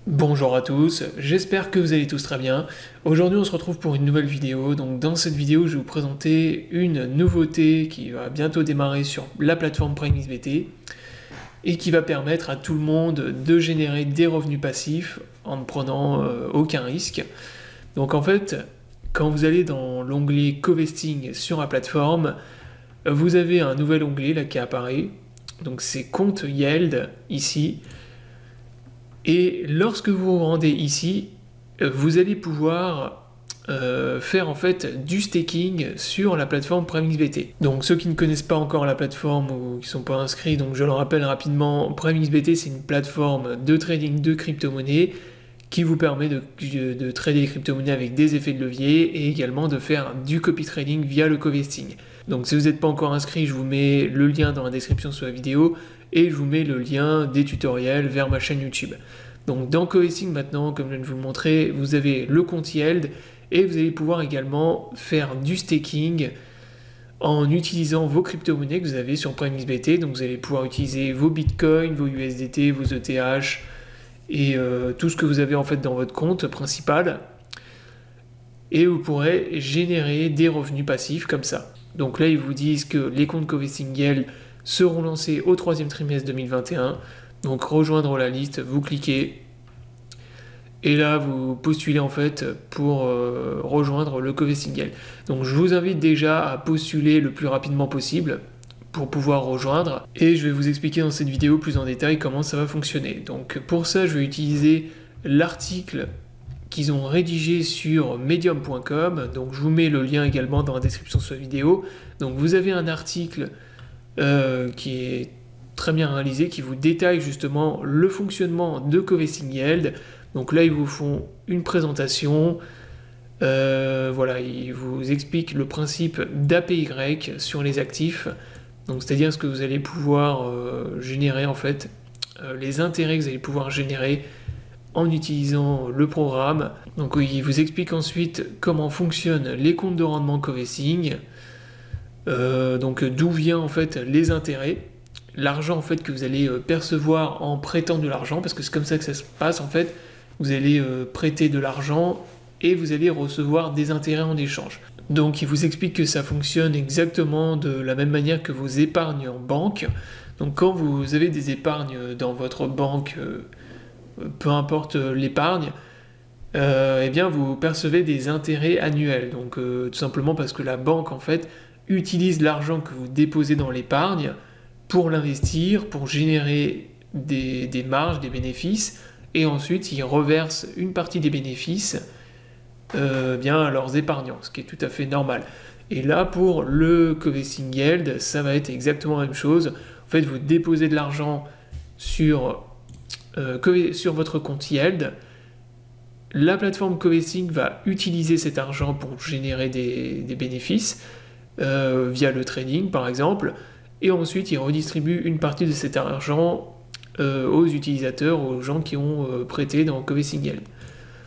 Bonjour à tous, j'espère que vous allez tous très bien. Aujourd'hui on se retrouve pour une nouvelle vidéo. Donc dans cette vidéo je vais vous présenter une nouveauté qui va bientôt démarrer sur la plateforme PrimeXBT et qui va permettre à tout le monde de générer des revenus passifs en ne prenant aucun risque. Donc en fait, quand vous allez dans l'onglet Covesting sur la plateforme, vous avez un nouvel onglet là qui apparaît. Donc c'est Compte Yield ici. Et lorsque vous vous rendez ici, vous allez pouvoir faire en fait du staking sur la plateforme PrimeXBT. Donc ceux qui ne connaissent pas encore la plateforme ou qui ne sont pas inscrits, donc je le rappelle rapidement, PrimeXBT c'est une plateforme de trading de crypto-monnaies qui vous permet de trader les crypto-monnaies avec des effets de levier et également de faire du copy trading via le covesting. Donc si vous n'êtes pas encore inscrit, je vous mets le lien dans la description sous la vidéo et je vous mets le lien des tutoriels vers ma chaîne YouTube. Donc dans Covesting maintenant, comme je viens de vous le montrer, vous avez le compte Yield et vous allez pouvoir également faire du staking en utilisant vos crypto-monnaies que vous avez sur PrimeXBT. Donc vous allez pouvoir utiliser vos bitcoins, vos USDT, vos ETH et tout ce que vous avez en fait dans votre compte principal. Et vous pourrez générer des revenus passifs comme ça. Donc là, ils vous disent que les comptes Covesting Yield seront lancés au 3e trimestre 2021. Donc rejoindre la liste, vous cliquez. Et là, vous postulez en fait pour rejoindre le Covesting Yield. Donc je vous invite déjà à postuler le plus rapidement possible pour pouvoir rejoindre. Et je vais vous expliquer dans cette vidéo plus en détail comment ça va fonctionner. Donc pour ça, je vais utiliser l'article qu'ils ont rédigé sur medium.com. Donc je vous mets le lien également dans la description de la vidéo. Donc vous avez un article qui est très bien réalisé, qui vous détaille justement le fonctionnement de Covesting Yield. Donc là, ils vous font une présentation. Voilà, ils vous expliquent le principe d'APY sur les actifs. Donc c'est-à-dire ce que vous allez pouvoir générer en fait, les intérêts que vous allez pouvoir générer en utilisant le programme. Donc il vous explique ensuite comment fonctionnent les comptes de rendement Covesting, donc d'où vient en fait les intérêts, l'argent en fait que vous allez percevoir en prêtant de l'argent, parce que c'est comme ça que ça se passe en fait. Vous allez prêter de l'argent et vous allez recevoir des intérêts en échange. Donc il vous explique que ça fonctionne exactement de la même manière que vos épargnes en banque. Donc quand vous avez des épargnes dans votre banque, peu importe l'épargne, eh bien vous percevez des intérêts annuels. Donc tout simplement parce que la banque en fait utilise l'argent que vous déposez dans l'épargne pour l'investir, pour générer des marges, des bénéfices, et ensuite ils reversent une partie des bénéfices bien à leurs épargnants, ce qui est tout à fait normal. Et là pour le Covesting Yield, ça va être exactement la même chose. En fait vous déposez de l'argent sur votre compte Yield. La plateforme Covesting va utiliser cet argent pour générer des bénéfices via le trading par exemple, et ensuite il redistribue une partie de cet argent aux utilisateurs, aux gens qui ont prêté dans Covesting Yield.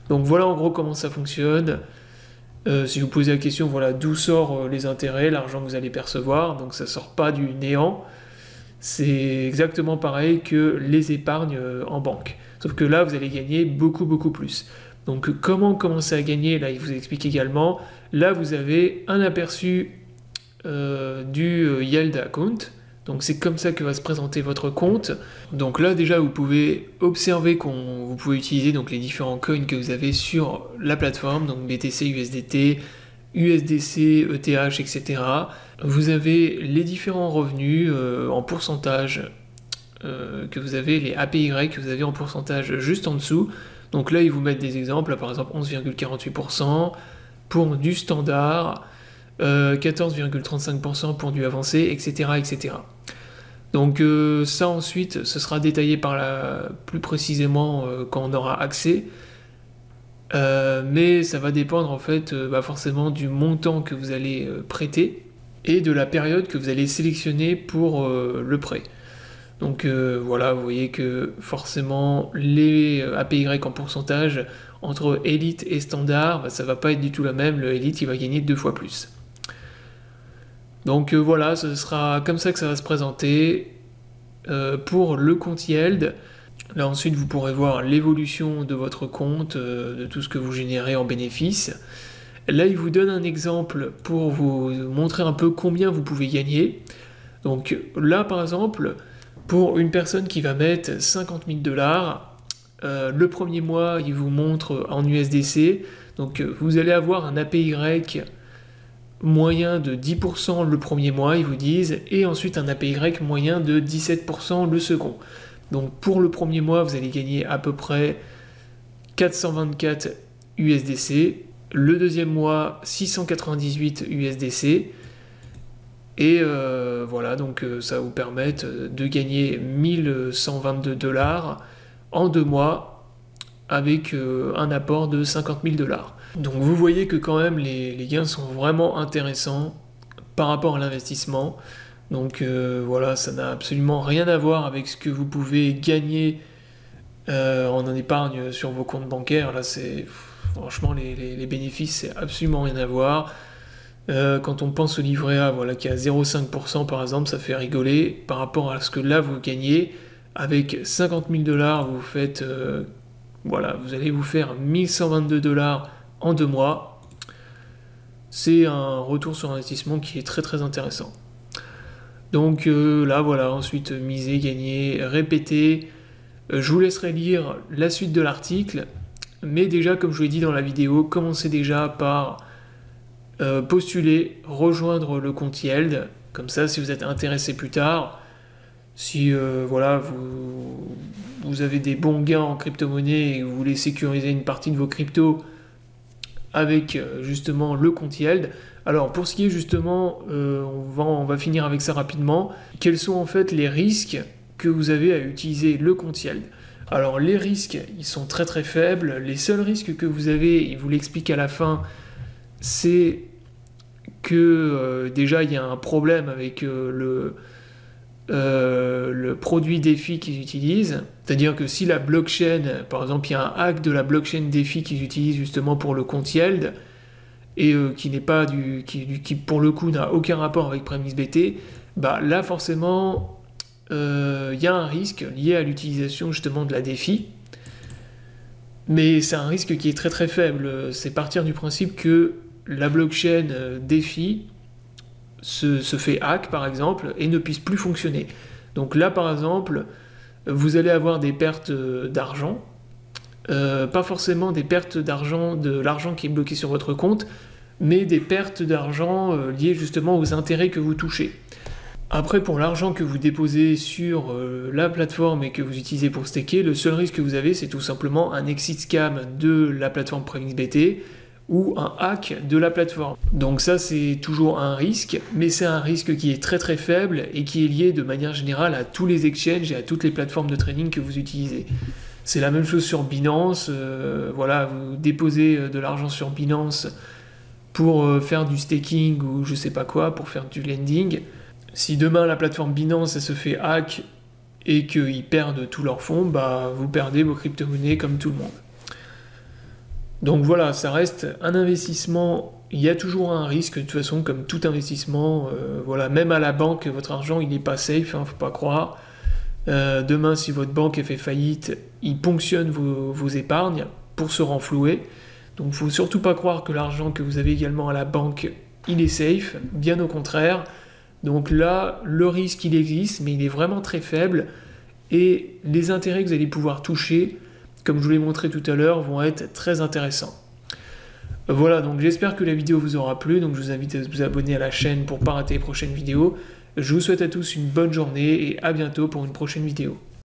Donc voilà en gros comment ça fonctionne. Si vous posez la question, voilà d'où sort les intérêts, l'argent que vous allez percevoir, donc ça sort pas du néant. C'est exactement pareil que les épargnes en banque. Sauf que là, vous allez gagner beaucoup, beaucoup plus. Donc comment commencer à gagner? Là, il vous explique également. Là, vous avez un aperçu du Yield Account. Donc c'est comme ça que va se présenter votre compte. Donc là, déjà, vous pouvez observer vous pouvez utiliser donc les différents coins que vous avez sur la plateforme. Donc BTC, USDT, USDC, ETH, etc. Vous avez les différents revenus en pourcentage que vous avez, les APY que vous avez en pourcentage juste en dessous. Donc là, ils vous mettent des exemples, là, par exemple 11,48% pour du standard, 14,35% pour du avancé, etc. etc. Donc ça ensuite, ce sera détaillé plus précisément quand on aura accès. Mais ça va dépendre en fait forcément du montant que vous allez prêter et de la période que vous allez sélectionner pour le prêt. Donc voilà, vous voyez que forcément les APY en pourcentage entre Elite et Standard, ça va pas être du tout la même. Le Elite il va gagner 2 fois plus. Donc voilà, ce sera comme ça que ça va se présenter pour le compte Yield. Là ensuite vous pourrez voir l'évolution de votre compte, de tout ce que vous générez en bénéfices. Là il vous donne un exemple pour vous montrer un peu combien vous pouvez gagner. Donc là par exemple, pour une personne qui va mettre 50 000 $, le premier mois il vous montre en USDC, donc vous allez avoir un APY moyen de 10% le premier mois, ils vous disent, et ensuite un APY moyen de 17% le second. Donc pour le premier mois, vous allez gagner à peu près 424 USDC, le deuxième mois 698 USDC, et voilà, donc ça va vous permettre de gagner 1122 $ en 2 mois avec un apport de 50 000 $. Donc vous voyez que quand même les gains sont vraiment intéressants par rapport à l'investissement. Donc voilà, ça n'a absolument rien à voir avec ce que vous pouvez gagner en épargne sur vos comptes bancaires. Là, c'est franchement les bénéfices, c'est absolument rien à voir. Quand on pense au livret A, voilà, qui est à 0,5% par exemple, ça fait rigoler par rapport à ce que là vous gagnez. Avec 50 000 $, vous faites, voilà, vous allez vous faire 1122 $ en 2 mois. C'est un retour sur investissement qui est très très intéressant. Donc là voilà, ensuite miser, gagner, répéter. Je vous laisserai lire la suite de l'article, mais déjà comme je vous l'ai dit dans la vidéo, commencez déjà par postuler, rejoindre le compte Yield, comme ça si vous êtes intéressé plus tard, si voilà, vous avez des bons gains en crypto-monnaie et vous voulez sécuriser une partie de vos cryptos avec justement le compte Yield. Alors pour ce qui est justement, on va finir avec ça rapidement, quels sont en fait les risques que vous avez à utiliser le compte Yield? Alors les risques, ils sont très très faibles. Les seuls risques que vous avez, il vous l'explique à la fin, c'est que déjà il y a un problème avec le produit DeFi qu'ils utilisent, c'est-à-dire que si la blockchain, par exemple il y a un hack de la blockchain DeFi qu'ils utilisent justement pour le compte Yield, et qui n'est pas qui pour le coup n'a aucun rapport avec PrimeXBT, bah là forcément il y a un risque lié à l'utilisation justement de la DeFi, mais c'est un risque qui est très très faible. C'est partir du principe que la blockchain DeFi se fait hack par exemple et ne puisse plus fonctionner. Donc là par exemple vous allez avoir des pertes d'argent, pas forcément des pertes d'argent, de l'argent qui est bloqué sur votre compte, mais des pertes d'argent liées justement aux intérêts que vous touchez. Après, pour l'argent que vous déposez sur la plateforme et que vous utilisez pour staker, le seul risque que vous avez, c'est tout simplement un exit scam de la plateforme PrimeXBT ou un hack de la plateforme. Donc ça, c'est toujours un risque, mais c'est un risque qui est très très faible et qui est lié de manière générale à tous les exchanges et à toutes les plateformes de trading que vous utilisez. C'est la même chose sur Binance, voilà, vous déposez de l'argent sur Binance pour faire du staking ou je sais pas quoi, pour faire du lending. Si demain la plateforme Binance elle se fait hack et qu'ils perdent tous leurs fonds, bah vous perdez vos crypto-monnaies comme tout le monde. Donc voilà, ça reste un investissement, il y a toujours un risque de toute façon comme tout investissement, voilà, même à la banque, votre argent il n'est pas safe, hein, faut pas croire. Demain si votre banque fait faillite, ils ponctionnent vos épargnes pour se renflouer. Donc il ne faut surtout pas croire que l'argent que vous avez également à la banque, il est safe, bien au contraire. Donc là, le risque, il existe, mais il est vraiment très faible. Et les intérêts que vous allez pouvoir toucher, comme je vous l'ai montré tout à l'heure, vont être très intéressants. Voilà, donc j'espère que la vidéo vous aura plu. Donc je vous invite à vous abonner à la chaîne pour ne pas rater les prochaines vidéos. Je vous souhaite à tous une bonne journée et à bientôt pour une prochaine vidéo.